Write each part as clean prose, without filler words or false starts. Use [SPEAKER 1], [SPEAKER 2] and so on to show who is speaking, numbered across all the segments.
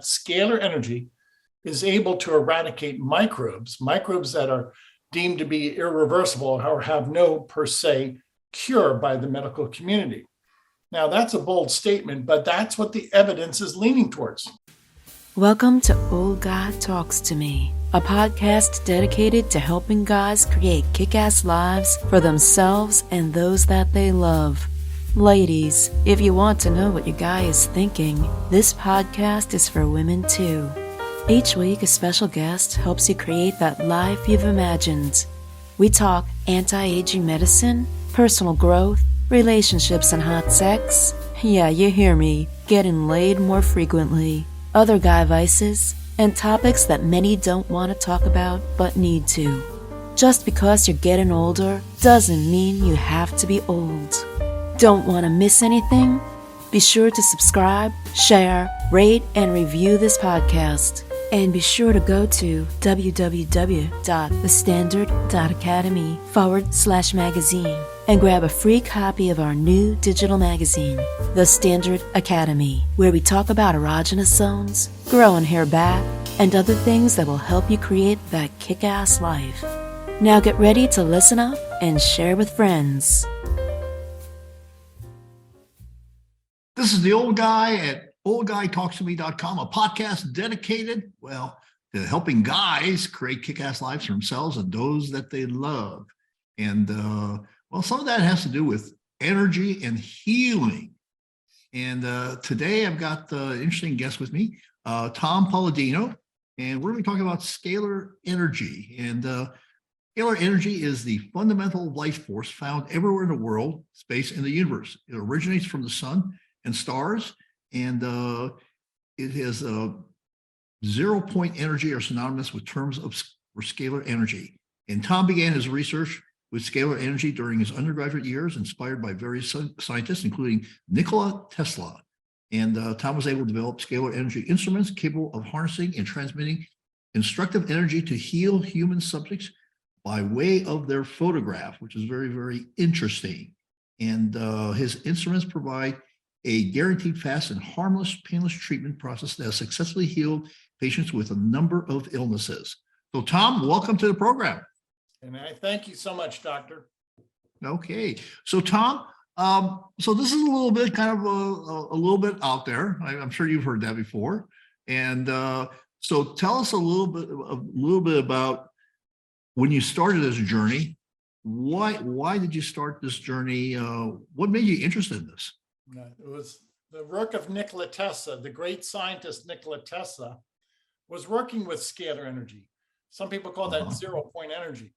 [SPEAKER 1] scalar energy is able to eradicate microbes that are deemed to be irreversible or have no per se cure by the medical community. Now, that's a bold statement, but that's what the evidence is leaning towards.
[SPEAKER 2] Welcome to Old Guy Talks to Me, a podcast dedicated to helping guys create kick-ass lives for themselves and those that they love. Ladies, if you want to know what your guy is thinking, this podcast is for women too. Each week, a special guest helps you create that life you've imagined. We talk anti-aging medicine, personal growth, relationships and hot sex. Yeah, you hear me, getting laid more frequently, other guy vices, and topics that many don't want to talk about but need to. Just because you're getting older doesn't mean you have to be old. Don't want to miss anything? Be sure to subscribe, share, rate, and review this podcast. And be sure to go to www.thestandard.academy/magazine and grab a free copy of our new digital magazine, The Standard Academy, where we talk about erogenous zones, growing hair back, and other things that will help you create that kick-ass life. Now get ready to listen up and share with friends.
[SPEAKER 3] This is the Old Guy at oldguytalkstome.com, a podcast dedicated, to helping guys create kick-ass lives for themselves and those that they love. And, some of that has to do with energy and healing. And today I've got an interesting guest with me, Tom Paladino, and we're going to be talking about scalar energy. And scalar energy is the fundamental life force found everywhere in the world, space, and the universe. It originates from the sun and stars, and it has zero-point energy are synonymous with terms of scalar energy. And Tom began his research with scalar energy during his undergraduate years, inspired by various scientists, including Nikola Tesla. And Tom was able to develop scalar energy instruments capable of harnessing and transmitting instructive energy to heal human subjects by way of their photograph, which is very, very interesting. And his instruments provide a guaranteed fast and harmless, painless treatment process that has successfully healed patients with a number of illnesses. So Tom, welcome to the program.
[SPEAKER 1] And I thank you so much, Doctor.
[SPEAKER 3] Okay. So Tom, so this is a little bit kind of a little bit out there. I'm sure you've heard that before. And so tell us a little bit about when you started this journey. Why did you start this journey? What made you interested in this?
[SPEAKER 1] It was the work of Nikola Tesla. The great scientist Nikola Tesla was working with scalar energy. Some people call that zero-point energy.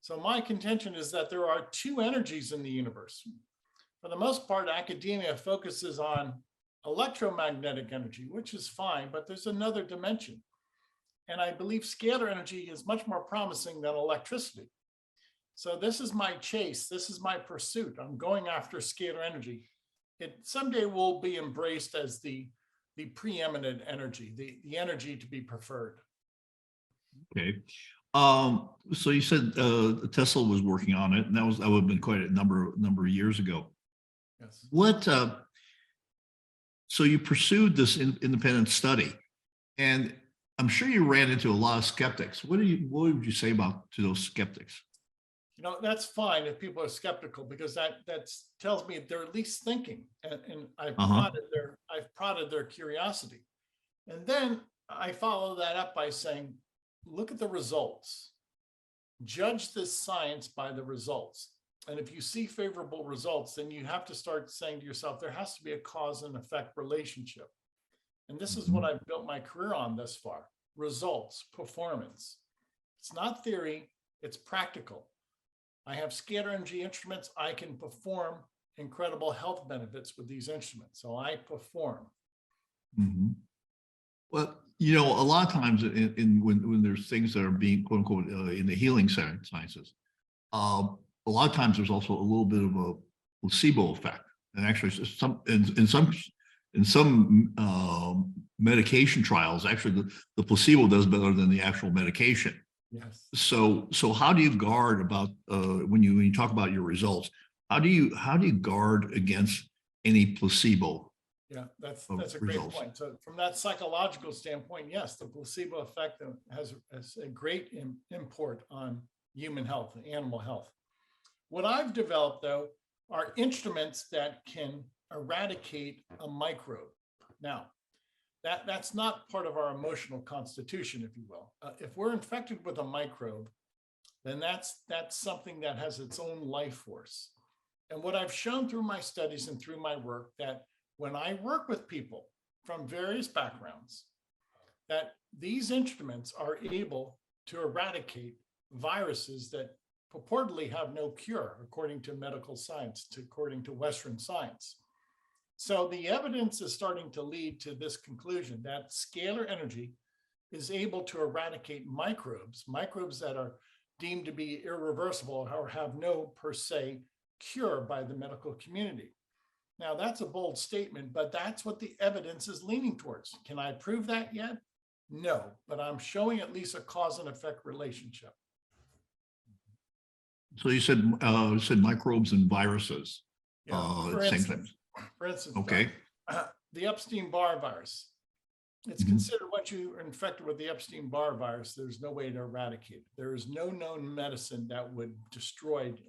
[SPEAKER 1] So my contention is that there are two energies in the universe. For the most part, academia focuses on electromagnetic energy, which is fine, but there's another dimension. And I believe scalar energy is much more promising than electricity. So this is my chase. This is my pursuit. I'm going after scalar energy. It someday will be embraced as the preeminent energy, the energy to be preferred.
[SPEAKER 3] Okay. So you said Tesla was working on it, and that would have been quite a number of years ago.
[SPEAKER 1] Yes.
[SPEAKER 3] So you pursued this independent study, and I'm sure you ran into a lot of skeptics. What would you say to those skeptics?
[SPEAKER 1] That's fine if people are skeptical, because that tells me they're at least thinking, and I've prodded their curiosity. And then I follow that up by saying, look at the results. Judge this science by the results. And if you see favorable results, then you have to start saying to yourself, there has to be a cause and effect relationship. And this is what I've built my career on thus far: results, performance. It's not theory, it's practical. I have scalar energy instruments. I can perform incredible health benefits with these instruments. So I perform.
[SPEAKER 3] Mm-hmm. Well, a lot of times when there's things that are being quote unquote in the healing sciences, a lot of times there's also a little bit of a placebo effect. And actually in some medication trials, actually the placebo does better than the actual medication.
[SPEAKER 1] Yes.
[SPEAKER 3] So how do you guard about when you talk about your results? How do you guard against any placebo
[SPEAKER 1] Yeah, that's
[SPEAKER 3] of
[SPEAKER 1] a great
[SPEAKER 3] results.
[SPEAKER 1] point. So from that psychological standpoint, yes, the placebo effect has a great import on human health and animal health. What I've developed, though, are instruments that can eradicate a microbe. Now, that's not part of our emotional constitution, if you will. If we're infected with a microbe, then that's something that has its own life force. And what I've shown through my studies and through my work, that when I work with people from various backgrounds, that these instruments are able to eradicate viruses that purportedly have no cure, according to medical science, according to Western science. So the evidence is starting to lead to this conclusion that scalar energy is able to eradicate microbes that are deemed to be irreversible or have no per se cure by the medical community. Now, that's a bold statement, but that's what the evidence is leaning towards. Can I prove that yet? No, but I'm showing at least a cause and effect relationship.
[SPEAKER 3] So you said microbes and viruses
[SPEAKER 1] Yeah,
[SPEAKER 3] at the same time.
[SPEAKER 1] For instance,
[SPEAKER 3] Okay.
[SPEAKER 1] The Epstein-Barr virus. It's considered once you are infected with the Epstein-Barr virus, there's no way to eradicate it. There is no known medicine that would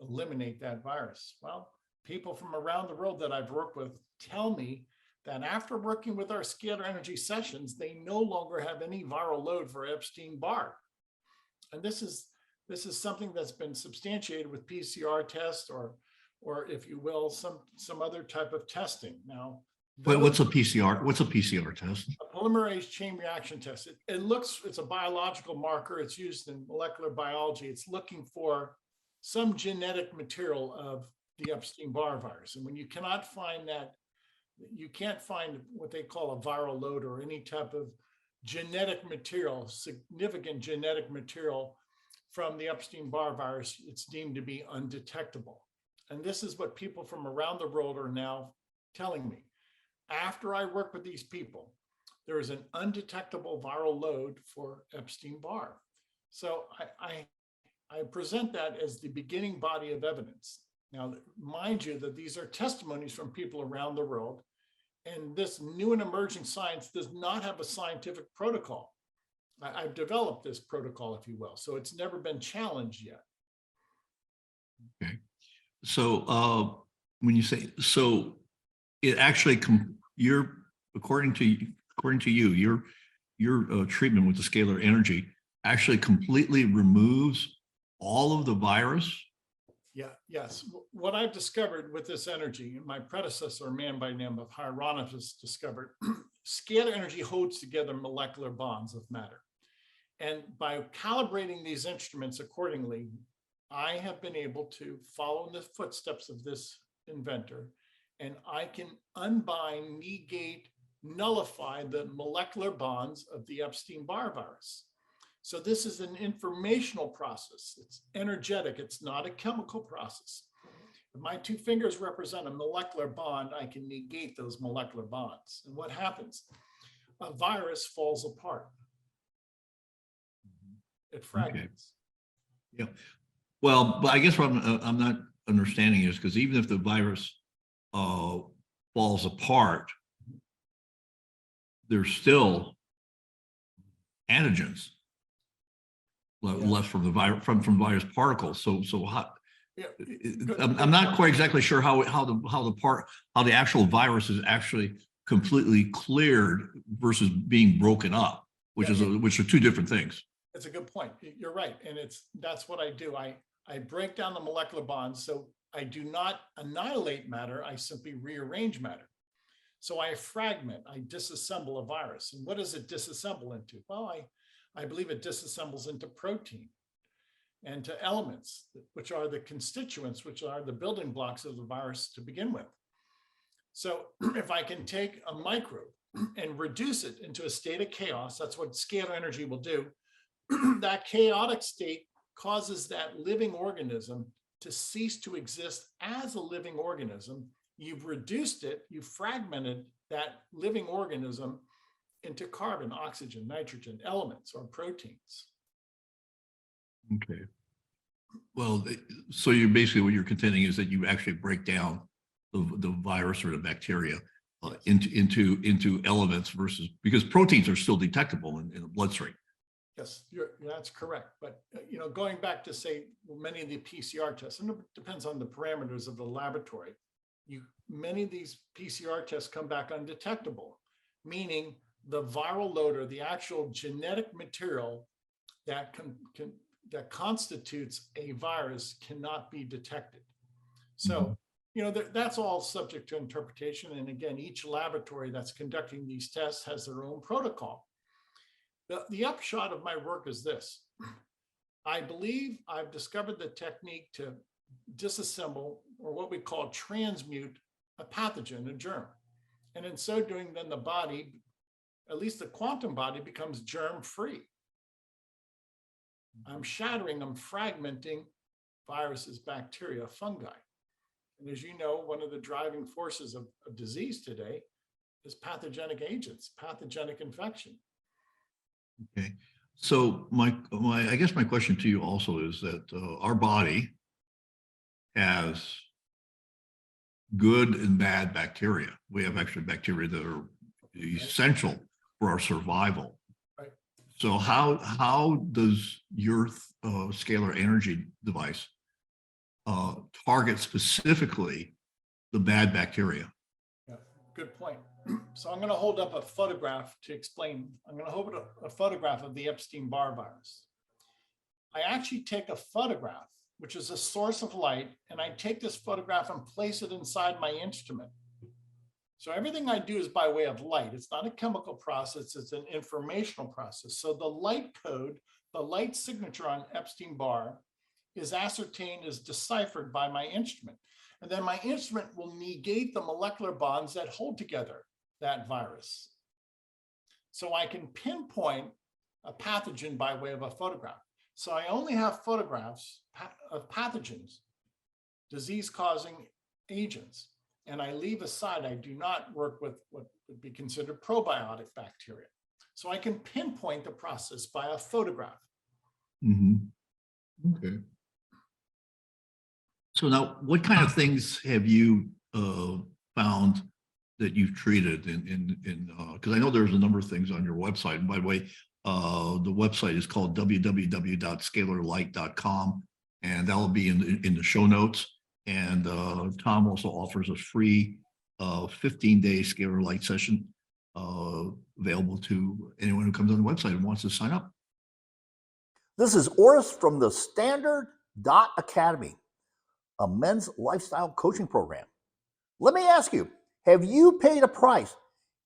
[SPEAKER 1] eliminate that virus. Well, people from around the world that I've worked with tell me that after working with our scalar energy sessions, they no longer have any viral load for Epstein-Barr. And this is something that's been substantiated with PCR tests or if you will, some other type of testing. Now,
[SPEAKER 3] What's a PCR? What's a PCR test?
[SPEAKER 1] a polymerase chain reaction test. It's a biological marker. It's used in molecular biology. It's looking for some genetic material of the Epstein-Barr virus. And when you cannot find that, you can't find what they call a viral load or any type of genetic material, significant genetic material from the Epstein-Barr virus, it's deemed to be undetectable. And this is what people from around the world are now telling me. After I work with these people, there is an undetectable viral load for Epstein-Barr. So I present that as the beginning body of evidence. Now, mind you that these are testimonies from people around the world, and this new and emerging science does not have a scientific protocol. I've developed this protocol, if you will, so it's never been challenged yet.
[SPEAKER 3] Okay. So when you say, so it actually, according to you, your treatment with the scalar energy actually completely removes all of the virus?
[SPEAKER 1] Yeah, yes. What I've discovered with this energy, and my predecessor, a man by the name of Hieronymus, discovered, scalar energy holds together molecular bonds of matter. And by calibrating these instruments accordingly, I have been able to follow in the footsteps of this inventor, and I can unbind, negate, nullify the molecular bonds of the Epstein-Barr virus. So this is an informational process. It's energetic. It's not a chemical process. If my two fingers represent a molecular bond, I can negate those molecular bonds. And what happens? A virus falls apart. It fragments.
[SPEAKER 3] Okay. Yeah. Well, but I guess what I'm not understanding is because even if the virus falls apart, there's still antigens left from the virus from virus particles. So how? Yeah, I'm not quite exactly sure how the actual virus is actually completely cleared versus being broken up, which are two different things.
[SPEAKER 1] It's a good point. You're right, and that's what I do. I break down the molecular bonds, so I do not annihilate matter. I simply rearrange matter. So I fragment. I disassemble a virus, and what does it disassemble into? Well, I believe it disassembles into protein and to elements, which are the constituents, which are the building blocks of the virus to begin with. So if I can take a microbe and reduce it into a state of chaos, that's what scalar energy will do. That chaotic state causes that living organism to cease to exist as a living organism. You've reduced it, you've fragmented that living organism into carbon, oxygen, nitrogen, elements, or proteins.
[SPEAKER 3] Okay. Well, so you're basically what you're contending is that you actually break down the virus or the bacteria into elements versus, because proteins are still detectable in the bloodstream.
[SPEAKER 1] Yes, that's correct. But going back to say many of the PCR tests, and it depends on the parameters of the laboratory. Many of these PCR tests come back undetectable, meaning the viral load or the actual genetic material that that constitutes a virus cannot be detected. So, that's all subject to interpretation. And again, each laboratory that's conducting these tests has their own protocol. The upshot of my work is this. I believe I've discovered the technique to disassemble, or what we call transmute, a pathogen, a germ. And in so doing, then the body, at least the quantum body, becomes germ-free. I'm shattering, I'm fragmenting viruses, bacteria, fungi. And as you know, one of the driving forces of disease today is pathogenic agents, pathogenic infection.
[SPEAKER 3] Okay. So I guess my question to you also is that our body has good and bad bacteria. We have actually bacteria that are essential for our survival.
[SPEAKER 1] Right.
[SPEAKER 3] So how does your scalar energy device target specifically the bad bacteria?
[SPEAKER 1] Yeah, good point. So I'm going to hold up a photograph to explain. I'm going to hold up a photograph of the Epstein-Barr virus. I actually take a photograph, which is a source of light, and I take this photograph and place it inside my instrument. So everything I do is by way of light. It's not a chemical process, it's an informational process. So the light code, the light signature on Epstein-Barr is ascertained, is deciphered by my instrument. And then my instrument will negate the molecular bonds that hold together that virus. So I can pinpoint a pathogen by way of a photograph. So I only have photographs of pathogens, disease-causing agents, and I leave aside, I do not work with what would be considered probiotic bacteria. So I can pinpoint the process by a photograph.
[SPEAKER 3] Mm-hmm. Okay. So now, what kind of things have you found that you've treated because I know there's a number of things on your website. And by the way, the website is called www.scalarlight.com, and that will be in the show notes. And Tom also offers a free 15-day Scalar Light session available to anyone who comes on the website and wants to sign up.
[SPEAKER 4] This is Oris from the Standard Academy, a men's lifestyle coaching program. Let me ask you, have you paid a price?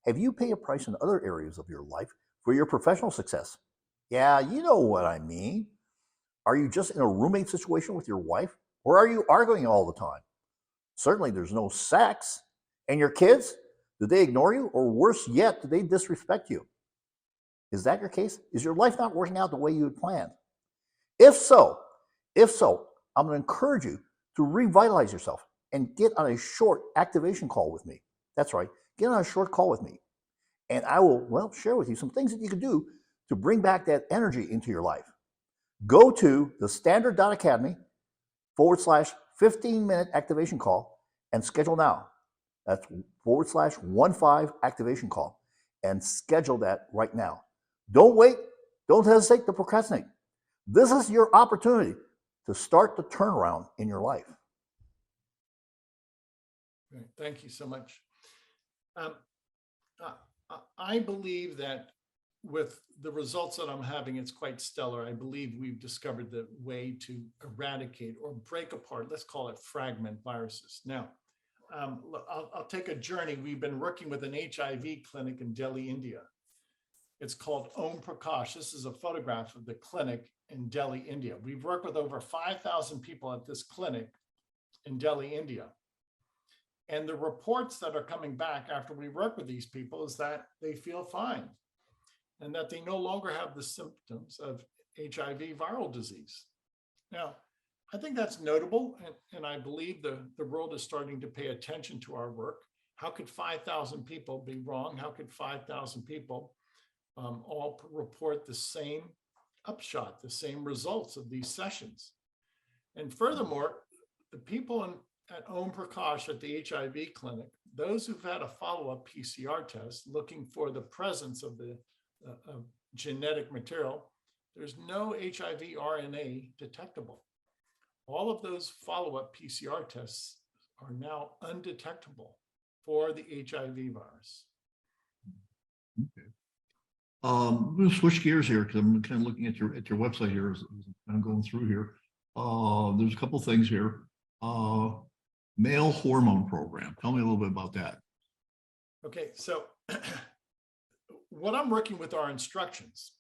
[SPEAKER 4] Have you paid a price in other areas of your life for your professional success? Yeah, you know what I mean. Are you just in a roommate situation with your wife? Or are you arguing all the time? Certainly there's no sex. And your kids, do they ignore you? Or worse yet, do they disrespect you? Is that your case? Is your life not working out the way you had planned? If so, I'm going to encourage you to revitalize yourself and get on a short activation call with me. That's right. Get on a short call with me. And I will, share with you some things that you can do to bring back that energy into your life. Go to the standard.academy/15-minute activation call and schedule now. That's /15 activation call and schedule that right now. Don't wait. Don't hesitate to procrastinate. This is your opportunity to start the turnaround in your life.
[SPEAKER 1] Great. Thank you so much. I believe that with the results that I'm having, it's quite stellar. I believe we've discovered the way to eradicate or break apart, let's call it fragment viruses. Now, I'll take a journey. We've been working with an HIV clinic in Delhi, India. It's called Om Prakash. This is a photograph of the clinic in Delhi, India. We've worked with over 5,000 people at this clinic in Delhi, India. And the reports that are coming back after we work with these people is that they feel fine and that they no longer have the symptoms of HIV viral disease. Now, I think that's notable, and I believe the world is starting to pay attention to our work. How could 5,000 people be wrong? How could 5,000 people all report the same upshot, the same results of these sessions? And furthermore, the people at Om Prakash at the HIV clinic, those who've had a follow-up PCR test looking for the presence of the genetic material, there's no HIV RNA detectable. All of those follow-up PCR tests are now undetectable for the HIV virus.
[SPEAKER 3] Okay. I'm going to switch gears here because I'm kind of looking at your website here as I'm going through here. There's a couple things here. Male hormone program. Tell me a little bit about that.
[SPEAKER 1] Okay, so what I'm working with are instructions.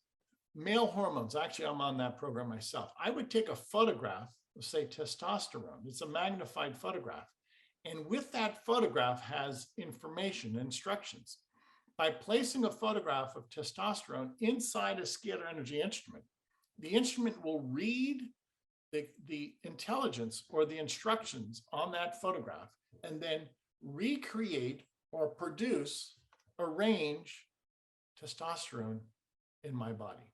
[SPEAKER 1] Male hormones, actually, I'm on that program myself. I would take a photograph of, say, testosterone. It's a magnified photograph. And with that photograph has information, instructions. By placing a photograph of testosterone inside a scalar energy instrument, the instrument will read the intelligence or the instructions on that photograph and then recreate or produce, arrange testosterone in my body.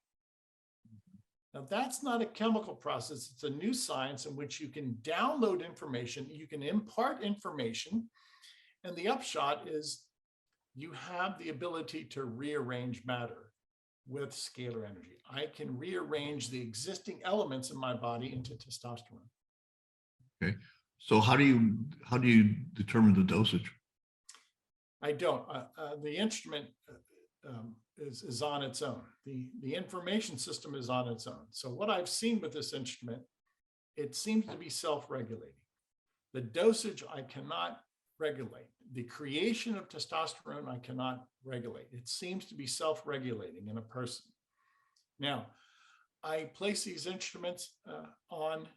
[SPEAKER 1] Now, that's not a chemical process. It's a new science in which you can download information, you can impart information, and the upshot is you have the ability to rearrange matter with scalar energy. I can rearrange the existing elements in my body into testosterone.
[SPEAKER 3] Okay. So how do you determine the dosage?
[SPEAKER 1] I don't. The instrument is on its own. The information system is on its own. So what I've seen with this instrument, it seems to be self-regulating. The dosage I cannot regulate. The creation of testosterone I cannot regulate. It seems to be self-regulating in a person. Now, I place these instruments on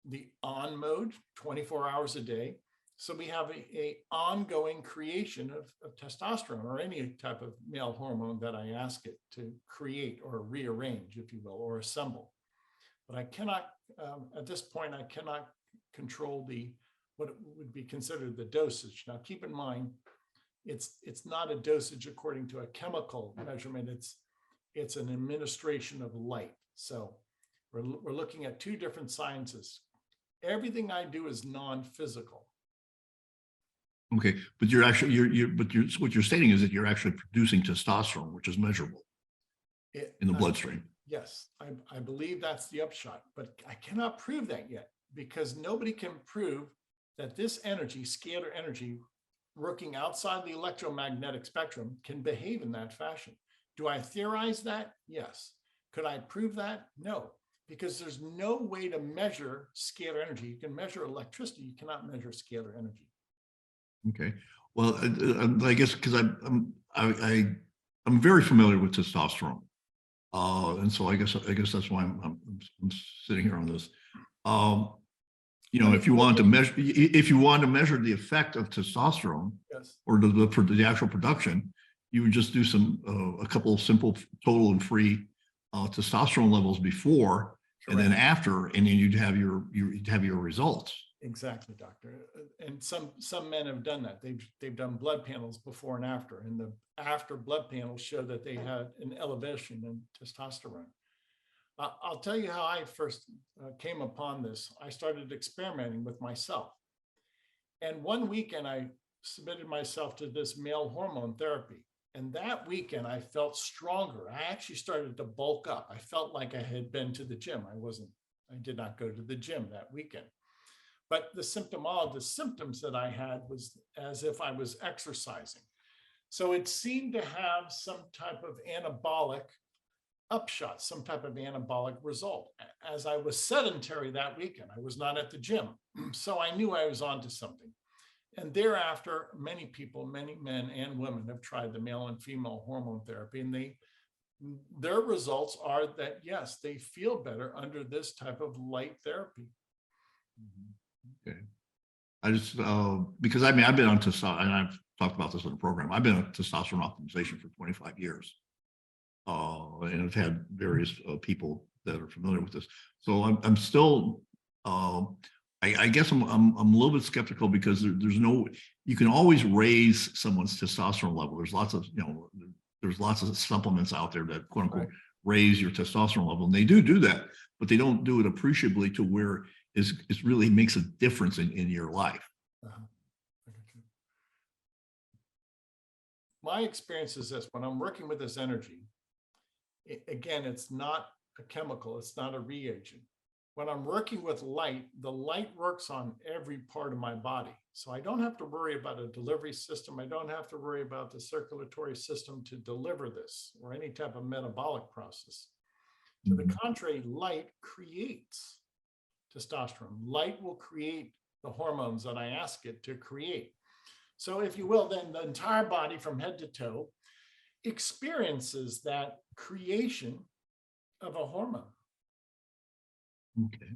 [SPEAKER 1] the on mode 24 hours a day. So we have a ongoing creation of testosterone or any type of male hormone that I ask it to create or rearrange, if you will, or assemble. But I cannot, at this point, I cannot control what would be considered the dosage. Now, keep in mind, it's not a dosage according to a chemical measurement. It's an administration of light. So we're looking at two different sciences. Everything I do is non-physical.
[SPEAKER 3] Okay, but what you're stating is that you're actually producing testosterone, which is measurable in the bloodstream.
[SPEAKER 1] Yes, I believe that's the upshot, but I cannot prove that yet because nobody can prove that this energy, scalar energy, working outside the electromagnetic spectrum can behave in that fashion. Do I theorize that? Yes. Could I prove that? No, because there's no way to measure scalar energy. You can measure electricity, you cannot measure scalar energy.
[SPEAKER 3] Okay. Well, I guess because I'm very familiar with testosterone, and so I guess that's why I'm sitting here on this. If you want to measure the effect of testosterone, yes, or the actual production, you would just do a couple of simple total and free testosterone levels before. Correct. And then after, and then you'd have your results. Exactly, doctor.
[SPEAKER 1] And some men have done that. They've done blood panels before and after, and the after blood panels show that they had an elevation in testosterone. I'll tell you how I first came upon this. I started experimenting with myself. And one weekend I submitted myself to this male hormone therapy. And that weekend I felt stronger. I actually started to bulk up. I felt like I had been to the gym. I did not go to the gym that weekend. But the symptoms that I had was as if I was exercising. So it seemed to have some type of anabolic upshot, some type of anabolic result. As I was sedentary that weekend, I was not at the gym. So I knew I was onto something. And thereafter, many people, many men and women have tried the male and female hormone therapy, and their results are that, yes, they feel better under this type of light therapy.
[SPEAKER 3] Okay. I just, because I've been on testosterone, and I've talked about this in the program. I've been on testosterone optimization for 25 years. And I've had various people that are familiar with this. So I'm still, I guess I'm a little bit skeptical because there's no, you can always raise someone's testosterone level. There's lots of, there's lots of supplements out there that quote unquote raise your testosterone level. And they do that, but they don't do it appreciably to where it really makes a difference in your life.
[SPEAKER 1] my experience is this: when I'm working with this energy, again, it's not a chemical, it's not a reagent. When I'm working with light, the light works on every part of my body. So I don't have to worry about a delivery system. I don't have to worry about the circulatory system to deliver this or any type of metabolic process. To the contrary, light creates testosterone. Light will create the hormones that I ask it to create. So if you will, then the entire body from head to toe experiences that creation of a hormone.
[SPEAKER 3] Okay.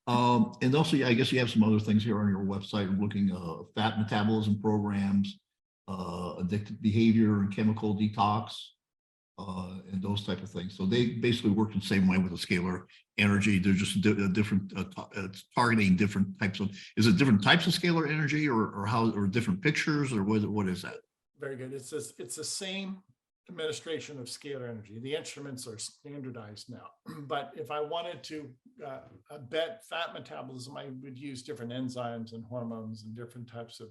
[SPEAKER 3] And also, I guess you have some other things here on your website looking fat metabolism programs, addictive behavior and chemical detox, and those type of things. So they basically work the same way with the scalar energy. They're just different, it's targeting different types of, is it different types of scalar energy or how, or different pictures, or what is that?
[SPEAKER 1] Very good. It's the same administration of scalar energy. The instruments are standardized now, but if I wanted to bet fat metabolism, I would use different enzymes and hormones and different types of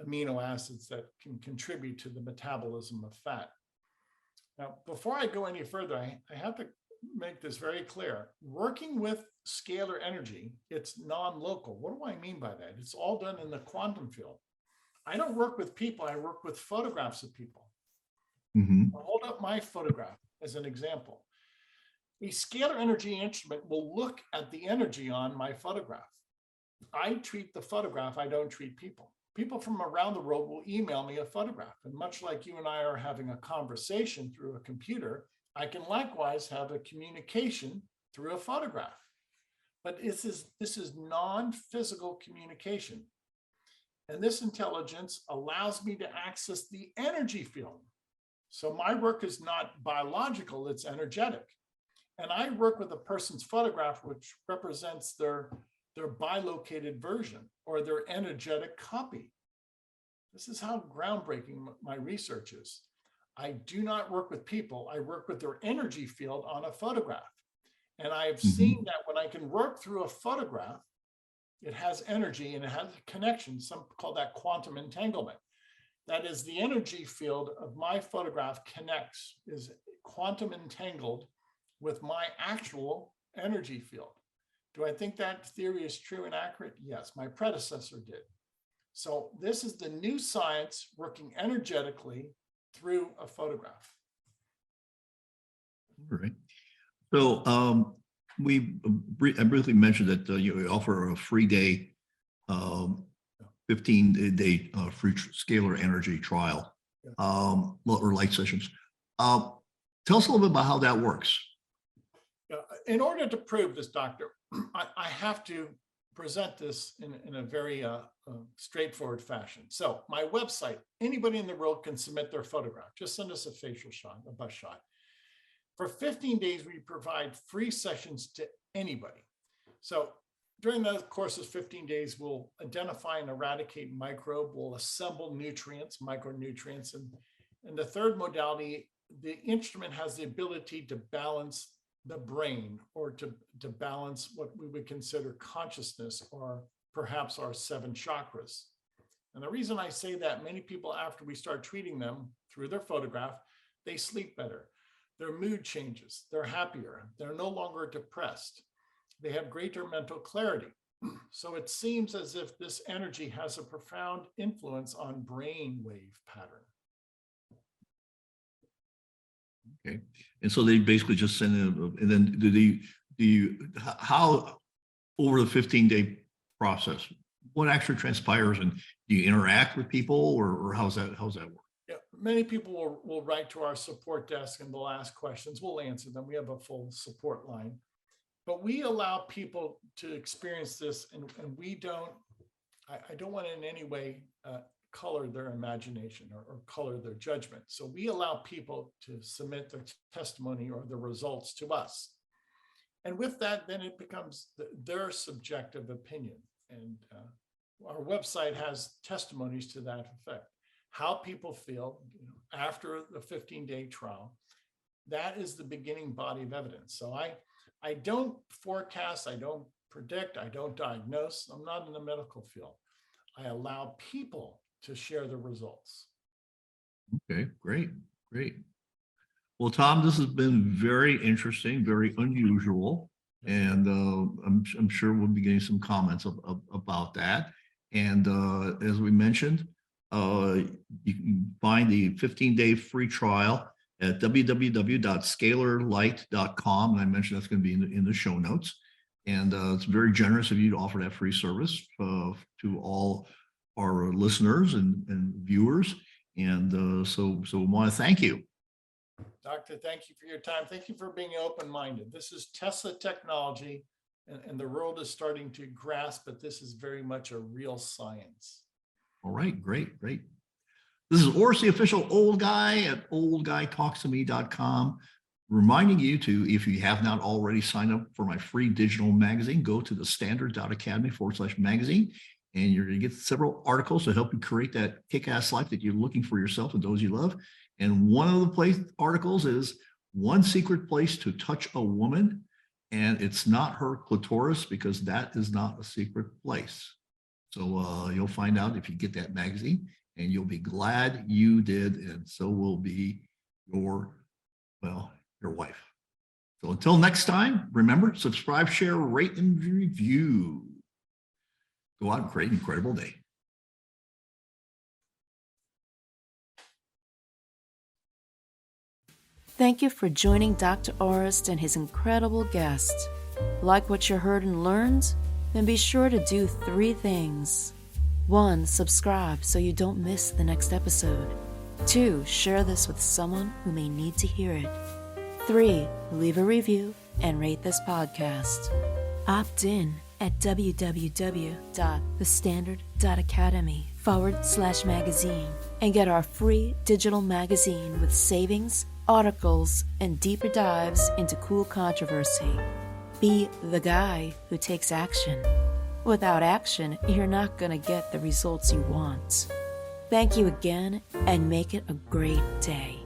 [SPEAKER 1] amino acids that can contribute to the metabolism of fat. Now, before I go any further, I have to make this very clear. Working with scalar energy, it's non-local. What do I mean by that? It's all done in the quantum field. I don't work with people, I work with photographs of people. I'll hold up my photograph as an example. A scalar energy instrument will look at the energy on my photograph. I treat the photograph, I don't treat people. People from around the world will email me a photograph. And much like you and I are having a conversation through a computer, I can likewise have a communication through a photograph. But this is non-physical communication. And this intelligence allows me to access the energy field. So my work is not biological, it's energetic. And I work with a person's photograph, which represents their bilocated version or their energetic copy. This is how groundbreaking my research is. I do not work with people, I work with their energy field on a photograph. And I have seen that when I can work through a photograph, it has energy and it has a connection, some call that quantum entanglement. That is, the energy field of my photograph connects, is quantum entangled with my actual energy field. Do I think that theory is true and accurate? Yes, my predecessor did. So this is the new science working energetically through a photograph.
[SPEAKER 3] All right. So I briefly mentioned that you offer a free day 15-day free scalar energy trial or light sessions. Tell us a little bit about how that works.
[SPEAKER 1] In order to prove this, Doctor, I have to present this in a very straightforward fashion. So my website, anybody in the world can submit their photograph. Just send us a facial shot, a bust shot. For 15 days, we provide free sessions to anybody. So during the course of 15 days, we'll identify and eradicate microbe, we'll assemble nutrients, micronutrients. And the third modality, the instrument has the ability to balance the brain or to balance what we would consider consciousness or perhaps our 7 chakras. And the reason I say that, many people, after we start treating them through their photograph, they sleep better. Their mood changes, they're happier, they're no longer depressed. They have greater mental clarity. So it seems as if this energy has a profound influence on brain wave pattern.
[SPEAKER 3] Okay, and so they basically just send it, and then how over the 15-day process, what actually transpires, and do you interact with people, or how's that work?
[SPEAKER 1] Yeah, many people will write to our support desk and they'll ask questions. We'll answer them. We have a full support line. But we allow people to experience this, and we don't, I don't want to in any way color their imagination or color their judgment. So we allow people to submit their testimony or the results to us. And with that, then it becomes their subjective opinion. And our website has testimonies to that effect. How people feel after the 15-day trial, that is the beginning body of evidence. So I don't forecast, I don't predict, I don't diagnose. I'm not in the medical field. I allow people to share the results.
[SPEAKER 3] Okay, great, great. Well, Tom, this has been very interesting, very unusual, and I'm sure we'll be getting some comments about that. And as we mentioned, you can find the 15-day free trial at www.scalarlight.com. And I mentioned that's going to be in the show notes. And it's very generous of you to offer that free service to all our listeners and viewers. And so we want to thank you.
[SPEAKER 1] Doctor, thank you for your time. Thank you for being open-minded. This is Tesla technology, and the world is starting to grasp that this is very much a real science.
[SPEAKER 3] All right, great, great. This is Oris, the official old guy at oldguytalkstome.com, reminding you to, if you have not already signed up for my free digital magazine, go to the standard.academy/magazine, and you're going to get several articles to help you create that kick-ass life that you're looking for yourself and those you love. And one of the articles is one secret place to touch a woman, and it's not her clitoris, because that is not a secret place. So you'll find out if you get that magazine, and you'll be glad you did, and so will be your wife. So until next time, remember, subscribe, share, rate, and review. Go out and create an incredible day.
[SPEAKER 2] Thank you for joining Dr. Orist and his incredible guest. Like what you heard and learned? Then be sure to do 3 things. 1. Subscribe so you don't miss the next episode. 2. Share this with someone who may need to hear it. 3. Leave a review and rate this podcast. Opt in at www.thestandard.academy/magazine and get our free digital magazine with savings, articles, and deeper dives into cool controversy. Be the guy who takes action. Without action, you're not going to get the results you want. Thank you again, and make it a great day.